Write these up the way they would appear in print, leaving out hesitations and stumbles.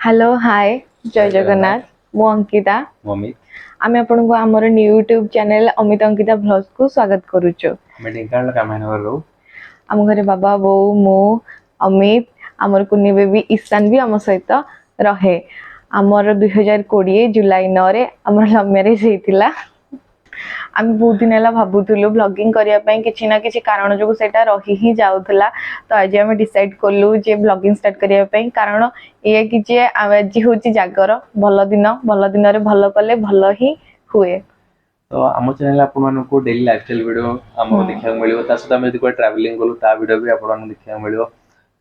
Hello hi जय जगन्नाथ मु Ankita mummy आम आपण को आमर new YouTube channel Amit Ankita blogs को स्वागत करूछु। मैं ढेंकानाल कामायनगर रो आम घरे बाबा बो मु अमित आमर कुनी बेबी ईशान भी आम सहित रहे। आमर 2020 जुलाई 9 रे आमर लव मैरिज हेतिला। आम बहुत दिन है भावुलु ब्लॉगिंग करने किसी ना किसी कारण जो सेटा रही ही जाऊला। तो आज आम डिसाइड कलु जे ब्लॉगिंग स्टार्ट करने कारण ये कि जे आज हूँ जागर भल दिन रे भल कले भल ही हुए। तो आम चैनल आपन को डेली लाइफस्टाइल वीडियो हमको देखा मिलो ता सहित हम यदि कोई ट्रैवलिंग करू ता वीडियो भी आपन देखा मिलो।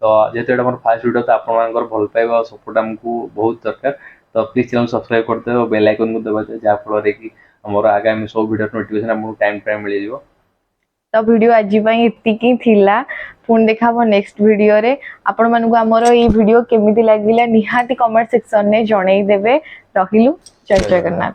तो जेहेतु एटा मोर फर्स्ट वीडियो तो आपन भल पाइबा और सपोर्ट हमको बहुत दरकार। तो प्लीज चैनल सब्सक्राइब करते और बेल आइकन को दबाते जा फल रे कि हमर आगामी सब वीडियो नोटिफिकेशन हमको टाइम टाइम मिल जिवो। तो वीडियो आज एतिकी थिला पुणी देखा नेक्स्ट वीडियो रे। आपण मानक आमर ये वीडियो केमिति लागिला निहाती कमेंट सेक्शन ने जणई देबे। रहिलु जय जगन्नाथ।